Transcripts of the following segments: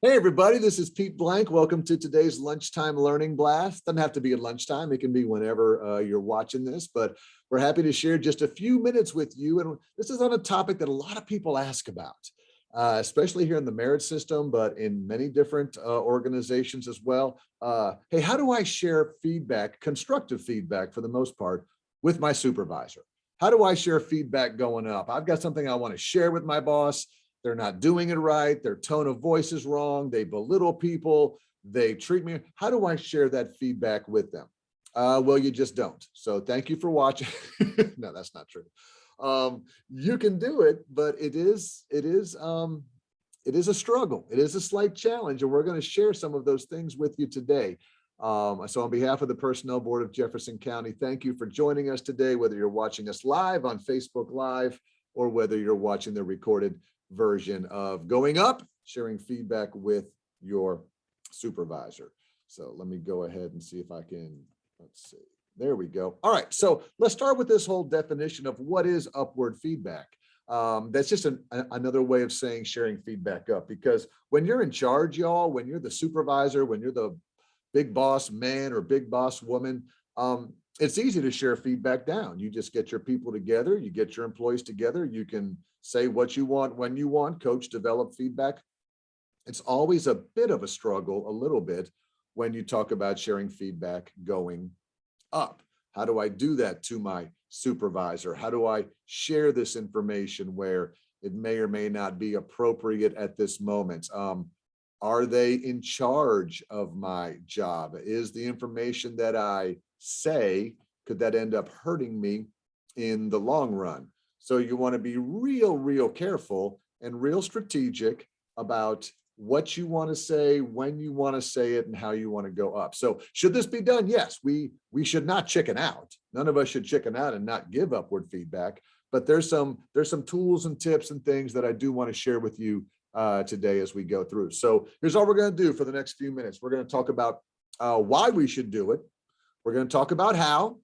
Hey everybody, this is Pete Blank. Welcome to today's Lunchtime Learning Blast. Doesn't have to be at lunchtime. It can be whenever you're watching this, but we're happy to share just a few minutes with you. And this is on a topic that a lot of people ask about, especially here in the merit system, but in many different organizations as well. Hey, how do I share feedback, constructive feedback for the most part, with my supervisor? How do I share feedback going up? I've got something I want to share with my boss. They're not doing it right. Their tone of voice is wrong. They belittle people. They treat me. How do I share that feedback with them? Well, you just don't. So thank you for watching. No, that's not true. You can do it, but it is a struggle. It is a slight challenge, and we're going to share some of those things with you today. So on behalf of the Personnel Board of Jefferson County, thank you for joining us today, whether you're watching us live on Facebook Live or whether you're watching the recorded version of Going Up, sharing feedback with your supervisor. So let me go ahead and see if I can, let's see, there we go. All right, so let's start with this whole definition of what is upward feedback. That's just another way of saying sharing feedback up, because when you're in charge, y'all, when you're the supervisor, when you're the big boss man or big boss woman, it's easy to share feedback down. You just get your people together, you get your employees together, you can say what you want, when you want, coach, develop feedback. It's always a bit of a struggle, a little bit, when you talk about sharing feedback going up. How do I do that to my supervisor? How do I share this information where it may or may not be appropriate at this moment? Are they in charge of my job? Is the information that I say, could that end up hurting me in the long run? So you want to be real careful and real strategic about what you want to say, when you want to say it, and how you want to go up. So should this be done? Yes, we should not chicken out. None of us should chicken out and not give upward feedback. But there's some tools and tips and things that I do want to share with you today as we go through. So here's all we're going to do for the next few minutes. We're going to talk about why we should do it. We're going to talk about how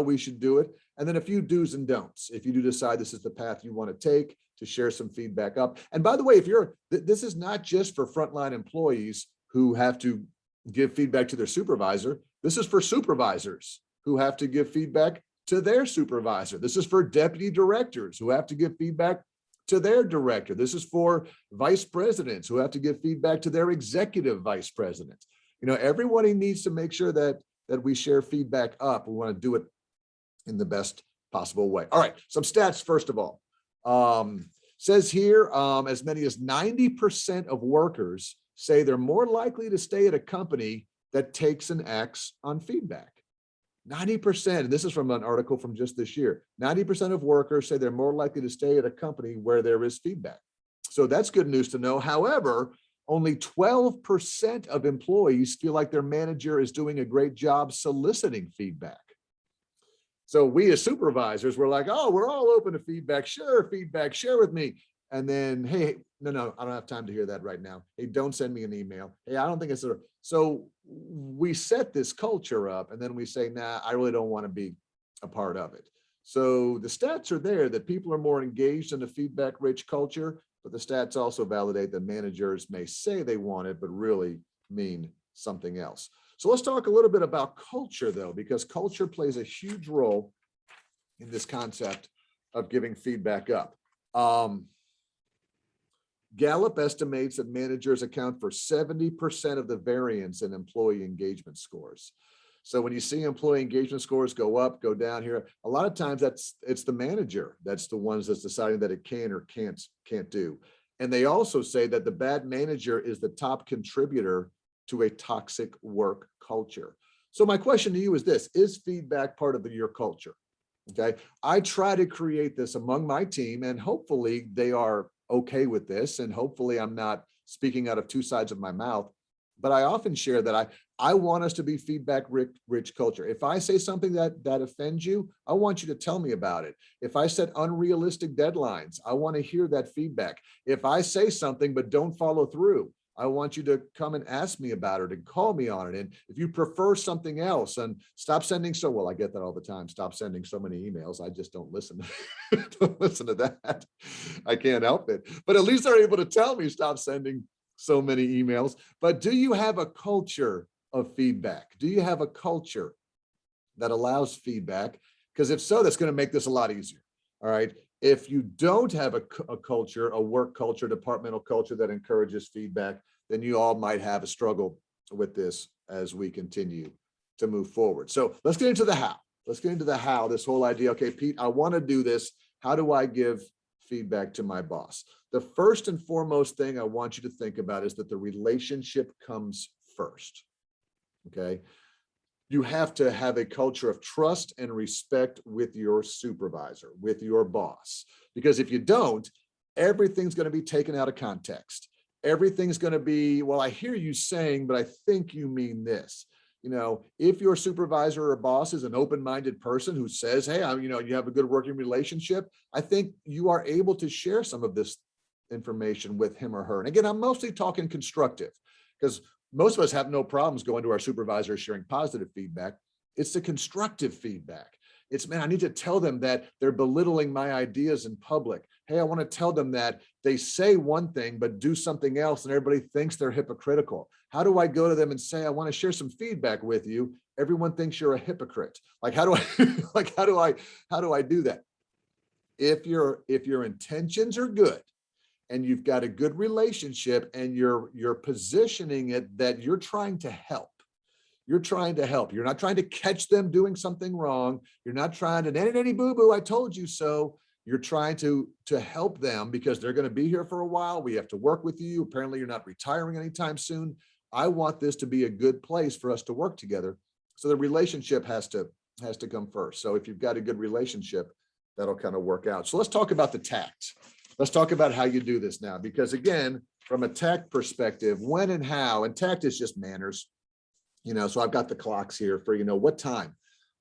we should do it. And then a few do's and don'ts. If you do decide this is the path you want to take to share some feedback up. And by the way, this is not just for frontline employees who have to give feedback to their supervisor. This is for supervisors who have to give feedback to their supervisor. This is for deputy directors who have to give feedback to their director. This is for vice presidents who have to give feedback to their executive vice president. Everybody needs to make sure that we share feedback up. We want to do it in the best possible way. All right, some stats first of all. Says here, as many as 90% of workers say they're more likely to stay at a company that takes and acts on feedback. 90%, and this is from an article from just this year, 90% of workers say they're more likely to stay at a company where there is feedback. So that's good news to know. However, only 12% of employees feel like their manager is doing a great job soliciting feedback. So we as supervisors, we're like, oh, we're all open to feedback. Sure, feedback, share with me. And then, hey, no, I don't have time to hear that right now. Hey, don't send me an email. Hey, I don't think it's so we set this culture up and then we say, nah, I really don't want to be a part of it. So the stats are there that people are more engaged in a feedback-rich culture, but the stats also validate that managers may say they want it, but really mean something else. So let's talk a little bit about culture, though, because culture plays a huge role in this concept of giving feedback up. Gallup estimates that managers account for 70% of the variance in employee engagement scores. So when you see employee engagement scores go up, go down here, a lot of times it's the manager that's the ones that's deciding that it can or can't do. And they also say that the bad manager is the top contributor to a toxic work culture. So my question to you is this: is feedback part of your culture? Okay, I try to create this among my team, and hopefully they are okay with this, and hopefully I'm not speaking out of two sides of my mouth. But I often share that I want us to be feedback-rich culture. If I say something that offends you, I want you to tell me about it. If I set unrealistic deadlines, I want to hear that feedback. If I say something but don't follow through, I want you to come and ask me about it and call me on it. And if you prefer something else, and stop sending I get that all the time. Stop sending so many emails. I just don't listen. Don't listen to that. I can't help it. But at least they're able to tell me stop sending so many emails, but do you have a culture of feedback? Do you have a culture that allows feedback? Because if so, that's going to make this a lot easier. All right. If you don't have a culture, a work culture, departmental culture that encourages feedback, then you all might have a struggle with this as we continue to move forward. So let's get into the how. Let's get into the how, this whole idea. Okay, Pete, I want to do this. How do I give feedback to my boss? The first and foremost thing I want you to think about is that the relationship comes first. Okay. You have to have a culture of trust and respect with your supervisor, with your boss, because if you don't, everything's going to be taken out of context. Everything's going to be, well, I hear you saying, but I think you mean this. If your supervisor or boss is an open-minded person who says, hey, you have a good working relationship, I think you are able to share some of this information with him or her. And again, I'm mostly talking constructive, because most of us have no problems going to our supervisor sharing positive feedback. It's the constructive feedback. It's, man, I need to tell them that they're belittling my ideas in public. Hey, I want to tell them that they say one thing, but do something else, and everybody thinks they're hypocritical. How do I go to them and say, I want to share some feedback with you? Everyone thinks you're a hypocrite. Like, how do I do that? If your intentions are good, and you've got a good relationship, and you're positioning it that you're trying to help. You're trying to help. You're not trying to catch them doing something wrong. You're not trying to, nanny boo-boo, I told you so. You're trying to help them because they're going to be here for a while. We have to work with you. Apparently you're not retiring anytime soon. I want this to be a good place for us to work together. So the relationship has to come first. So if you've got a good relationship, that'll kind of work out. So let's talk about the tact. Let's talk about how you do this now, because again, from a tact perspective, when and how, and tact is just manners. So I've got the clocks here for, what time.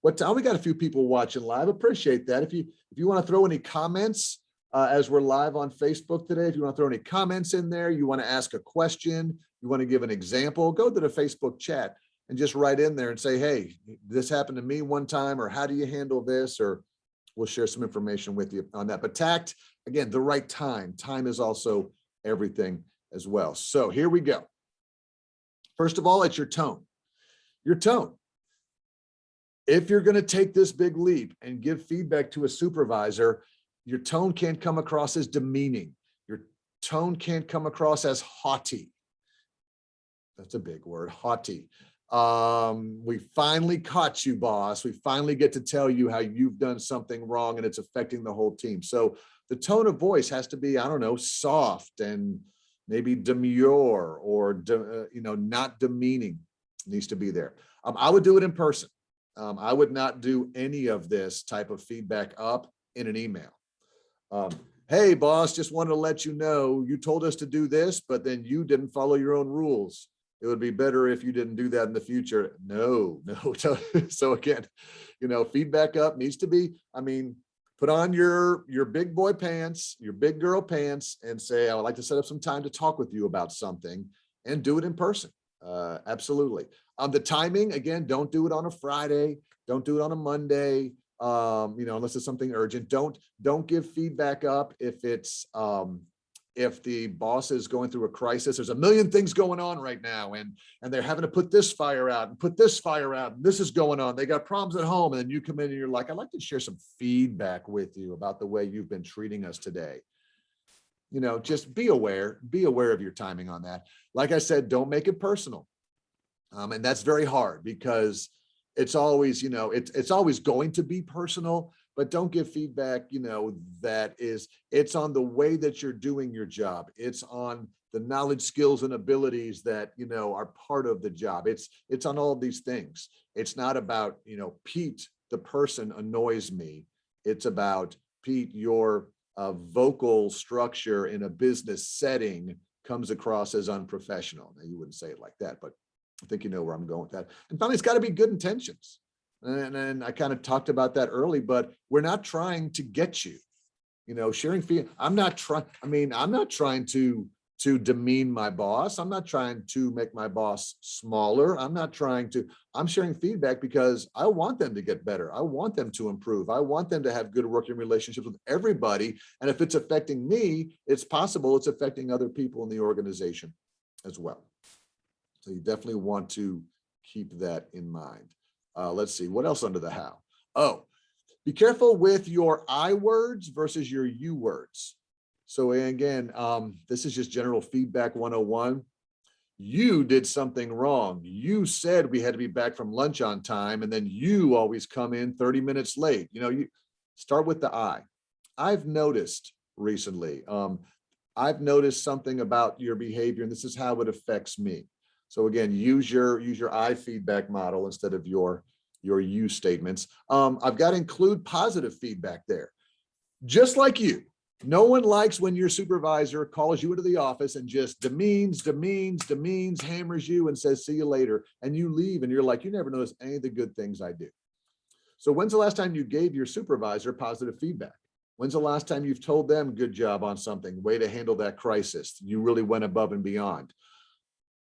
We got a few people watching live. Appreciate that. If you want to throw any comments as we're live on Facebook today, if you want to throw any comments in there, you want to ask a question, you want to give an example, go to the Facebook chat and just write in there and say, hey, this happened to me one time, or how do you handle this? Or we'll share some information with you on that. But tact, again, the right time. Time is also everything as well. So here we go. First of all, it's your tone. Your tone. If you're going to take this big leap and give feedback to a supervisor, your tone can't come across as demeaning. Your tone can't come across as haughty. That's a big word, haughty. We finally caught you, boss. We finally get to tell you how you've done something wrong and it's affecting the whole team. So the tone of voice has to be, I don't know, soft and maybe demure or, not demeaning. Needs to be there. I would do it in person. I would not do any of this type of feedback up in an email. Hey, boss, just wanted to let you know, you told us to do this, but then you didn't follow your own rules. It would be better if you didn't do that in the future. No. So again, feedback up needs to be, put on your big boy pants, your big girl pants, and say, I would like to set up some time to talk with you about something, and do it in person. Absolutely. The timing, again, don't do it on a Friday. Don't do it on a Monday. Unless it's something urgent. Don't give feedback up if the boss is going through a crisis. There's a million things going on right now, and they're having to put this fire out and put this fire out, and this is going on. They got problems at home, and then you come in and you're like, I'd like to share some feedback with you about the way you've been treating us today. Just be aware of your timing on that. Like I said, don't make it personal. And that's very hard because it's always, it's always going to be personal, but don't give feedback, it's on the way that you're doing your job. It's on the knowledge, skills, and abilities that, are part of the job. It's on all of these things. It's not about, Pete, the person annoys me. It's about, Pete, your vocal structure in a business setting comes across as unprofessional. Now, you wouldn't say it like that, but I think you know where I'm going with that. And finally, it's got to be good intentions. And I kind of talked about that early, but we're not trying to get you, sharing feedback. I'm not trying to demean my boss. I'm not trying to make my boss smaller. I'm sharing feedback because I want them to get better. I want them to improve. I want them to have good working relationships with everybody. And if it's affecting me, it's possible it's affecting other people in the organization. as well. So you definitely want to keep that in mind. Let's see, what else under the how? Oh, be careful with your I words versus your you words. So again, this is just general feedback 101. You did something wrong. You said we had to be back from lunch on time, and then you always come in 30 minutes late. You start with the I. I've noticed recently, I've noticed something about your behavior, and this is how it affects me. So again, use your I feedback model instead of your you statements. I've got to include positive feedback there. Just like you, no one likes when your supervisor calls you into the office and just demeans, hammers you and says, see you later. And you leave and you're like, you never notice any of the good things I do. So when's the last time you gave your supervisor positive feedback? When's the last time you've told them good job on something, way to handle that crisis? You really went above and beyond.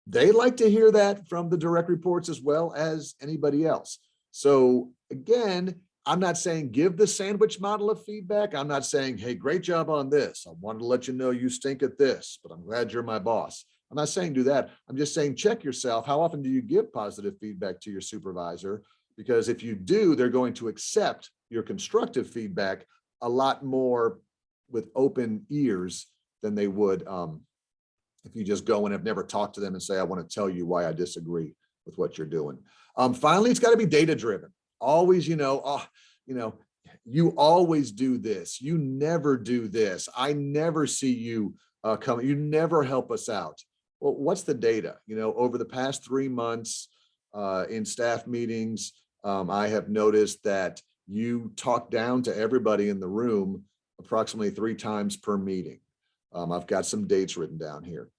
They like to hear that from the direct reports as well as anybody else. So again, I'm not saying give the sandwich model of feedback. I'm not saying, hey, great job on this. I wanted to let you know you stink at this, but I'm glad you're my boss. I'm not saying do that. I'm just saying check yourself. How often do you give positive feedback to your supervisor? Because if you do, they're going to accept your constructive feedback a lot more with open ears than they would if you just go and have never talked to them and say, I want to tell you why I disagree with what you're doing. Finally, it's got to be data driven. Always, you always do this. You never do this. I never see you come. You never help us out. Well, what's the data? Over the past 3 months in staff meetings, I have noticed that you talk down to everybody in the room approximately 3 times per meeting. I've got some dates written down here.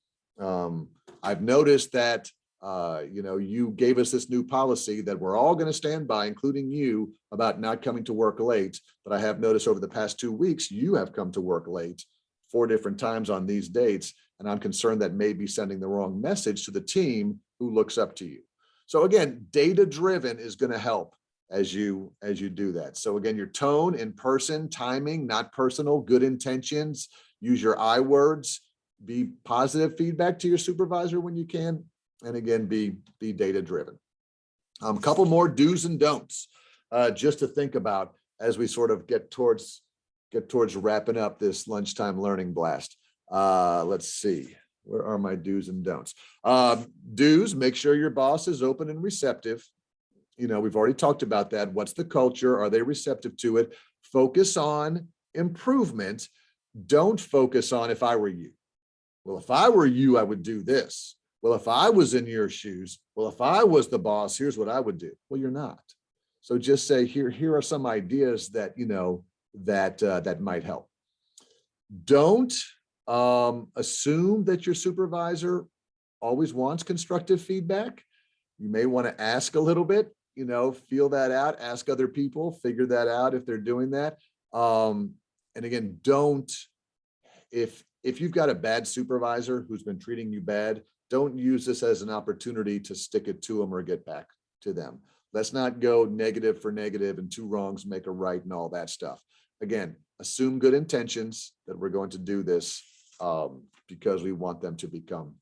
I've noticed that you gave us this new policy that we're all going to stand by, including you, about not coming to work late. But I have noticed over the past 2 weeks, you have come to work late 4 different times on these dates. And I'm concerned that may be sending the wrong message to the team who looks up to you. So again, data driven is going to help as you do that. So again, your tone, in person, timing, not personal, good intentions, use your I words, be positive feedback to your supervisor when you can. And again, be data driven. Couple more do's and don'ts just to think about as we sort of get towards wrapping up this lunchtime learning blast. Let's see, where are my do's and don'ts? Do's, make sure your boss is open and receptive. We've already talked about that. What's the culture? Are they receptive to it? Focus on improvement. Don't focus on if I were you. Well, if I were you, I would do this. Well, if I was in your shoes, well, if I was the boss, here's what I would do. Well, you're not. So just say, here are some ideas that, that might help. Don't assume that your supervisor always wants constructive feedback. You may want to ask a little bit, feel that out, ask other people, figure that out if they're doing that. And again, if you've got a bad supervisor who's been treating you bad, don't use this as an opportunity to stick it to them or get back to them. Let's not go negative for negative and 2 wrongs make a right and all that stuff. Again, assume good intentions that we're going to do this because we want them to become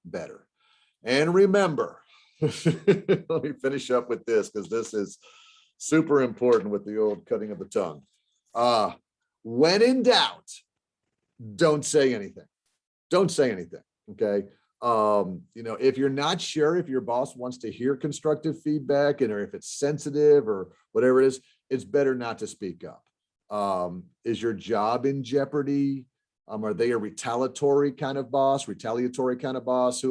better. And remember, let me finish up with this because this is super important with the old cutting of the tongue. When in doubt, don't say anything. Don't say anything. Okay. If you're not sure if your boss wants to hear constructive feedback or if it's sensitive or whatever it is, it's better not to speak up. Is your job in jeopardy? Are they a retaliatory kind of boss who,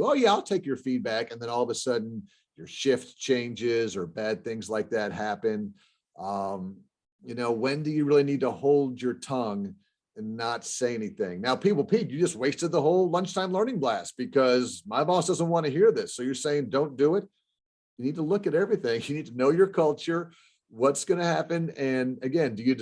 oh yeah, I'll take your feedback. And then all of a sudden your shift changes or bad things like that happen. When do you really need to hold your tongue and not say anything? Now, Pete, you just wasted the whole lunchtime learning blast because my boss doesn't want to hear this. So you're saying don't do it. You need to look at everything. You need to know your culture, what's going to happen. And again, do you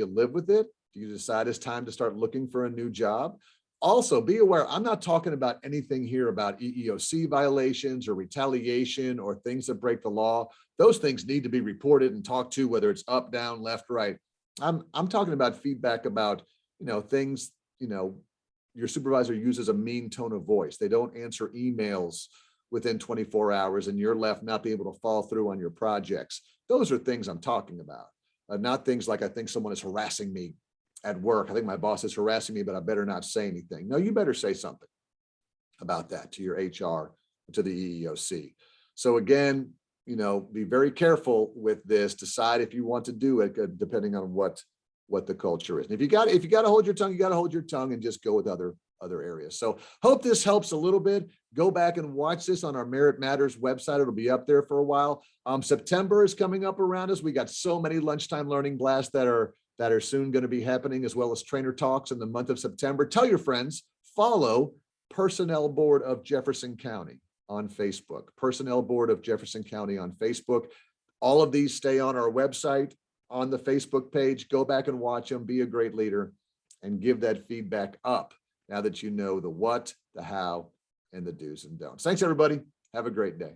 live with it? Do you decide it's time to start looking for a new job? Also, be aware, I'm not talking about anything here about EEOC violations or retaliation or things that break the law. Those things need to be reported and talked to, whether it's up, down, left, right. I'm talking about feedback about, things, your supervisor uses a mean tone of voice. They don't answer emails within 24 hours and you're left not being able to follow through on your projects. Those are things I'm talking about. Not things like, I think someone is harassing me at work. I think my boss is harassing me, but I better not say anything. No, you better say something about that to your HR, to the EEOC. So again, be very careful with this. Decide if you want to do it, depending on what the culture is. And if you got to hold your tongue, you got to hold your tongue and just go with other areas. So hope this helps a little bit. Go back and watch this on our Merit Matters website. It'll be up there for a while. September is coming up around us. We got so many lunchtime learning blasts that are soon going to be happening, as well as trainer talks in the month of September. Tell your friends, follow Personnel Board of Jefferson County on Facebook, Personnel Board of Jefferson County on Facebook. All of these stay on our website, on the Facebook page. Go back and watch them, be a great leader, and give that feedback up now that you know the what, the how, and the do's and don'ts. Thanks, everybody. Have a great day.